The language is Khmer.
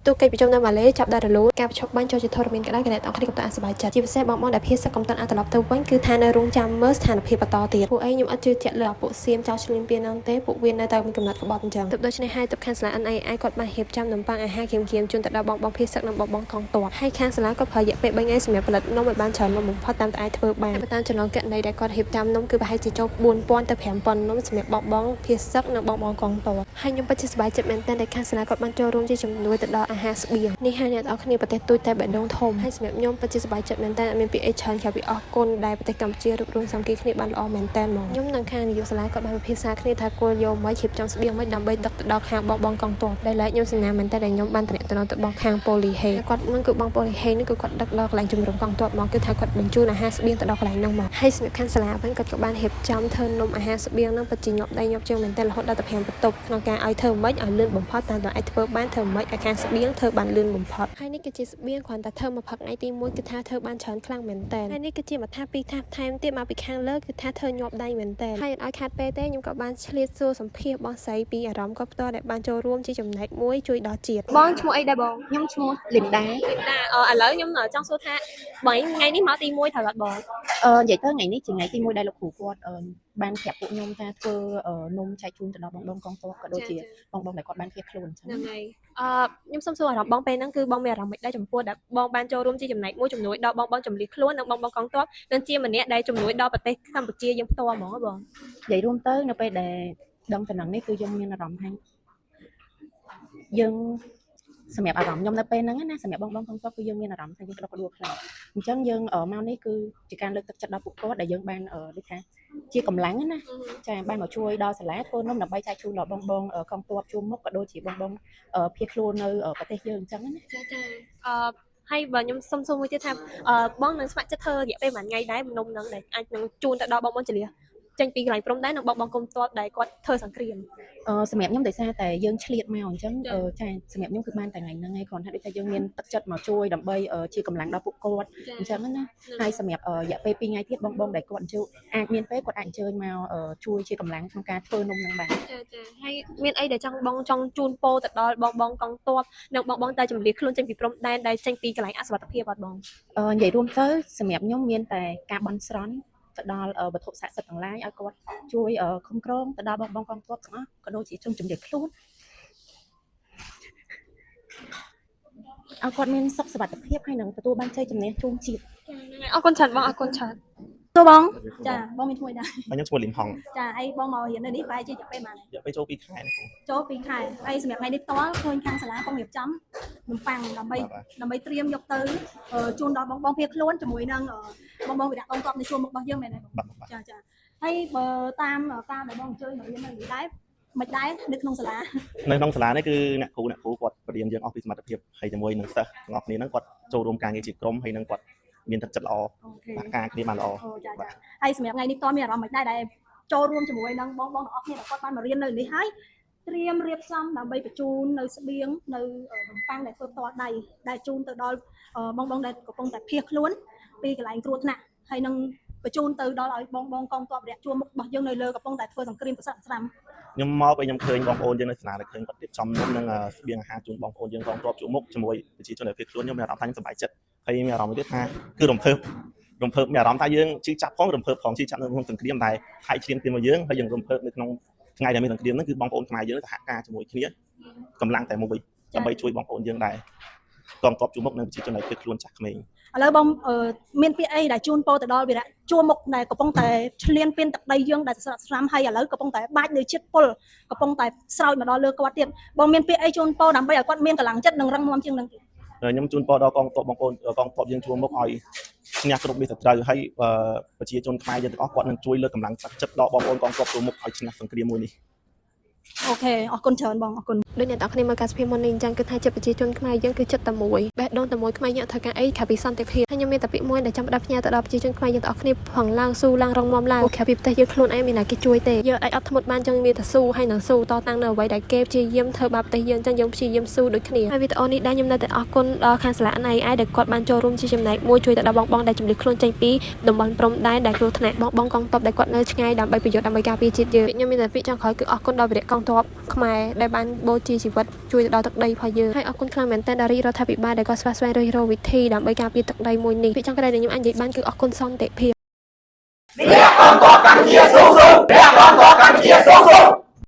ទូកិច្ចប្រជុំនៅម៉ាឡេចាប់ដល់រលូនការប្រជុំបានចូលជាធរមានក្តៅគណៈអង្គការកំពុងសប្បាយចិត្តជាពិសេសបងដែលភៀសសកម្មតអត្រឡប់ទៅវិញគឺថានៅរោងចាំមើលស្ថានភាពបន្តទៀតពួកឯងខ្ញុំអត់ជឿជាក់លើពួកសៀមចោលឆ្លៀនពៀនហ្នឹងទេពួកវានៅតែមានកំណត់ក្បត់អញ្ចឹងទើបដូច្នេះហើយទើបខាងសាលា NAI គាត់បានរៀបចំនំប៉័ងអាហារគៀមជូនទៅដល់បងភៀសសឹកនិងបងកងទ័ពហើយខាងសាលាគាត់ប្រើរយៈពេល3ថ្ងៃសម្រាប់ផលិតនំឲ្យបានច្រើននំបំផុតតាមតែអាចធ្វើបានតាមចំណងគណនីដែលគាត់រៀបចំនំគឺប្រហែលជាចូល4000ទៅ5000នំសម្រាប់បងភៀសសឹកនិងបងកងទ័ពហើយខ្ញុំពិតជាសប្បាយចិត្តមែនទែនដែលខាងសាលាគាត់បានចូលរួមជាជំនួយទៅដល់អាហារស្បៀងនេះហើយអ្នកនរគ្នាប្រទេសទូចតែបេះដូងធំហើយសម្រាប់ខ្ញុំពិតជាសប្បាយចិត្តមែនទែនអត់មានពាក្យអីច្រើនក្រៅពីអរគុណដែលប្រទេសកម្ពុជារួបរวมសាមគ្គីគ្នាបានល្អមែនទែនមកខ្ញុំនិងខាងនាយកសាលាគាត់បានពិភាក្សាគ្នាថាគោលយកមករៀបចំស្បៀងមិនដើម្បីដឹកទៅដល់ខាងបងកងទ័ពដែលឡែកខ្ញុំសន្យាមែនទែនដែលខ្ញុំបានតំណទៅបងខាងប៉ូលីហេគាត់នឹងគឺបងប៉ូលីហេនេះគឺគាត់ដឹកដល់កន្លែងជំរំកងទ័ពមកគឺថាគាត់បញ្ជូនអាហារស្បៀងទៅដល់កន្លែងហ្នឹងមកហើយសម្រាប់ខាងសាលាវិញគាត់ក៏បានរៀបចំធ្វើនំអាហារស្បៀងហ្នឹងពិតជាញាប់ដៃញាប់ជើងមែនទែនរហូតដល់ទៅ5បន្ទប់ក្នុងការឲ្យធ្វើមិនឲ្យលឿនបំផុតតាមតែអាចធ្វើបានធ្វើមិនឲ្យខាងស្បៀងធ្វើបានលឿនបំផុតហើយនេះគឺជាស្បៀងគ្រាន់តែធ្វើមកផឹកថ្ងៃទី1គឺថាធ្វើបានច្រើនខ្លាំងមែនទែនហើយនេះគឺជាមកថាពីថាថែមទៀតមកពីខាងលើគឺថាធ្វើញាប់ដៃមែនទែនហើយអត់ឲ្យខាតពេលទេខ្ញុំក៏បានឆ្លៀតសួរសម្ភាសបងស្រីពីអារម្មណ៍គាត់ផ្ទាល់ដែលបានចូលរួមជាចំណែកមួយជួយដល់ជាតិបងឈ្មោះអីដែរបងខ្ញុំឈ្មោះលីនដាឥឡូវខ្ញុំចង់សួរថាបងថ្ងៃនេះមកទី1ត្រូវអត់បងនិយាយទៅថ្ងៃនេះជាថ្ងៃទី1ដែលលោកគ្រូគាត់បានប្រាប់ពួកខ្ញុំថាធ្វើនំចែកជូនទៅដល់បងកងទ័ពក៏ដូចជាបងដែលគាត់បានភៀសខ្លួនអញ្ចឹងហ្នឹងហើយខ្ញុំសុំសួរអារម្មណ៍បងពេលហ្នឹងគឺបងមានអារម្មណ៍មិនដែរចំពោះដែលបងបានចូលរួមជាចំណែកមួយជំនួយដល់បងចម្លៀសខ្លួននិងបងកងទ័ពនិងជាម្នាក់ដែលជំនួយដល់ប្រទេសកម្ពុជាយើងផ្ទាល់ហ្មងបងនិយាយរួមទៅនៅពេលដែលដឹងតំណែងនេះគឺយើងមានអារម្មណ៍ថាយើងសម្រាប់អារម្មណ៍ខ្ញុំនៅពេលហ្នឹងណាសម្រាប់បងកងទ័ពគឺយើងមានអារម្មណ៍ថាយើងក្រក់ក្ដួលខ្លាំងអញ្ចឹងយើងមកនេះគឺជាការលើកទឹកចិត្តដល់ពួកគាត់ដែលយើងបានដូចថាជាកម្លាំងណាចាបានមកជួយដល់សាលាធ្វើនំដើម្បីចែកជូនដល់បងកងទ័ពជួមមុខក៏ដូចជាបងភៀសខ្លួននៅប្រទេសយើងអញ្ចឹងណាចាហើយបើខ្ញុំសុំសួរមួយទៀតថាបងនឹងស្ម័គ្រចិត្តធ្វើរយៈពេលប្រហែលថ្ងៃដែរនំហ្នឹងដែលអាចនឹងជូនទៅដល់បងចលៀសចេញពីកន្លែងព្រំដែននិងបងកុំតបដែលគាត់ធ្វើសង្គ្រាមសម្រាប់ខ្ញុំដោយសារតែយើងឆ្លៀតមកអញ្ចឹងចាសម្រាប់ខ្ញុំគឺបានតែថ្ងៃហ្នឹងឯងគ្រាន់តែដូចថាយើងមានទឹកចិត្តមកជួយដើម្បីជាកម្លាំងដល់ពួកគាត់អញ្ចឹងណាហើយសម្រាប់រយៈពេល2ថ្ងៃទៀតបងដែលគាត់អញ្ជើញអាចមានពេលគាត់អាចអញ្ជើញមកជួយជាកម្លាំងក្នុងការធ្វើនំហ្នឹងបានចាហើយមានអីដែលចង់ជូនពោទៅដល់បងកងទ័ពនិងបងតែចម្លៀសខ្លួនចេញពីព្រំដែនដែលចេញពីកន្លែងអសុវត្ថិភាពអត់បងនិយាយរួមទៅសម្រាប់ខ្ញុំមានតែការបន់ស្រន់ទៅដល់វត្ថុស័ក្តិសិទ្ធិទាំងឡាយឲ្យគាត់ជួយគ្រប់គ្រងទៅដល់បងកងទ័ពទាំងអស់ក៏ដូចជាជំរាបខ្លួនឲ្យគាត់មានសុខសុវត្ថិភាពហើយនឹងទទួលបានជ័យជំនះជូនជាតិអរគុណច្រើនបងអរគុណច្រើនតួបងចាបងមានឈ្មោះដែរខ្ញុំឈ្មោះលីមហងចាហើយបងមករៀននៅនេះបែរជារយៈពេលប៉ុន្មានរយៈពេលចូល2ខែចូល2ខែហើយសម្រាប់ថ្ងៃនេះផ្ទាល់ឃើញខាងសាលាកំពុងរៀបចំនំប៉័ងដើម្បីត្រៀមយកទៅជូនដល់បងភៀសខ្លួនជាមួយនឹងបងវិរៈកងទ័ពនៃជួរមុខរបស់យើងមែនទេចាហើយបើតាមការដែលបងអញ្ជើញមករៀននៅនេះដែរមិនដែរនៅក្នុងសាលានេះគឺអ្នកគ្រូគាត់បរៀនយើងអស់ពីសមត្ថភាពហើយជាមួយនឹងសិស្សទាំងអស់គ្នាហ្នឹងគាត់ចូលរួមការងារជាក្រុមហើយនឹងគាត់មានទឹកចិត្តល្អការគ្នាបានល្អចាហើយសម្រាប់ថ្ងៃនេះតើមានអារម្មណ៍មិនដែរដែលចូលរួមជាមួយនឹងបងទាំងអស់គ្នាដែលគាត់បានមករៀននៅនេះហើយត្រៀមរៀបចំដើម្បីបញ្ជូននៅស្បៀងនៅនំប៉័ងដែលធ្វើផ្ទាល់ដៃដែលជូនទៅដល់បងដែលកំពុងតែភៀសខ្លួនពីកន្លែងគ្រោះថ្នាក់ហើយនឹងបញ្ជូនទៅដល់ឲ្យបងកងទ័ពរយៈជួរមុខរបស់យើងនៅលើកំពុងតែធ្វើសង្គ្រាមប្រសិទ្ធស្រាំខ្ញុំមកពេលខ្ញុំឃើញបងប្អូនយើងនៅសាលាដែលឃើញគាត់រៀបចំនំនិងស្បៀងអាហារជូនបងប្អូនយើងកងទ័ពជួរមុខជាមួយប្រជាជនដែលភៀសខ្លួនខ្ញុំមានអារម្មណ៍ថាខ្ញុំសប្បាយចិត្តហើយមានអារម្មណ៍ទៀតថាគឺរំភើបមានអារម្មណ៍ថាយើងជឿចាប់ផងរំភើបផងជឿចាប់នៅក្នុងសង្គ្រាមដែលហាយឈានពីមកយើងហើយយើងរំភើបនៅក្នុងថ្ងៃដែលមានសង្គ្រាមហ្នឹងគឺបងប្អូនខ្មែរយើងសហការជាមួយគ្នាកម្លាំងតែមួយដើម្បីជួយបងប្អូនយើងដែរកងទ័ពជួរមុខនិងប្រជាជនដែលភៀសខ្លួនចាស់ក្មេងឥឡូវបងមានពាក្យអីដែលជូនពរទៅដល់វីរៈជួរមុខដែលកំពុងតែឆ្លៀនពៀនទឹកដីយើងដែលស្រាំហើយឥឡូវកំពុងតែបាច់លើជាតិពុលកំពុងតែស្រោចមកដល់លើគាត់ទៀតបងមានពាក្យអីជូនពរដើម្បីឲ្យគាត់មានកម្លាំងចិត្តនិងរឹងមាំជាងនឹងទៀតខ្ញុំជូនពរដល់កងទ័ពបងប្អូនកងទ័ពយើងជួរមុខឲ្យឈ្នះគ្រប់វិសត្រូវហើយប្រជាជនខ្មែរយើងទាំងអស់គាត់នឹងជួយលើកកម្លាំងចិត្តដល់បងប្អូនកងទ័ពជួរមុខឲ្យឈ្នះសង្គ្រាមមួយនេះអូខេអរគុណច្រើនបងអរគុណដូចអ្នកទាំងគ្នាមើលការស្ភាមុននេះអញ្ចឹងគឺថាចិត្តប្រជាជនខ្មែរយើងគឺចិត្តតែមួយបេះដូងតែមួយខ្មែរយើងធ្វើការអីក្រៅពីសន្តិភាពហើយខ្ញុំមានតែពាក្យមួយដែលចង់ផ្ដាស់ផ្ញើទៅដល់ប្រជាជនខ្មែរយើងទាំងអស់គ្នាផងឡើងស៊ូឡើងរងមាំឡើងក្រៅពីប្រទេសយើងខ្លួនឯងមានតែគេជួយទេយើងអាចអត់ធ្មត់បានចឹងមានតែស៊ូហើយនឹងស៊ូតតាំងនៅអ្វីដែលគេព្យាយាមធ្វើបាបប្រទេសយើងចឹងយើងព្យាយាមស៊ូដូចគ្នាហើយវីដេអូនេះដែរខ្ញុំនៅតែអរគុណដល់ខាងសាលា NAI ដែលគាត់បានចូលរួមជាចំណែកមួយជួយទៅដល់បងដែលចម្លៀសខ្លួនចេញពីតំបន់ព្រំដែនដែលគ្រោះថ្នាក់បងកងទ័ពដែលគាត់នៅឆ្ងាយដើម្បីប្រយោជន៍ដើម្បីការពារជាតិយើងខ្ញុំមានតែពាក្យចុងក្រោយគឺអរគុណដល់វីរៈកង ងទ័ពខ្មែរដែលបានបូជាជីវិតជួយទៅដល់ទឹកដីរបស់យើងហើយអរគុណខ្លាំងមែនទែនដល់រដ្ឋាភិបាលដែលក៏ស្វាស្វែងរកវិធីដើម្បីការពារទឹកដីមួយនេះពីចុងក្រោយដែលខ្ញុំអាចនិយាយបានគឺអរគុណសន្តិភាព អ្នកកងទ័ពកម្ពុជា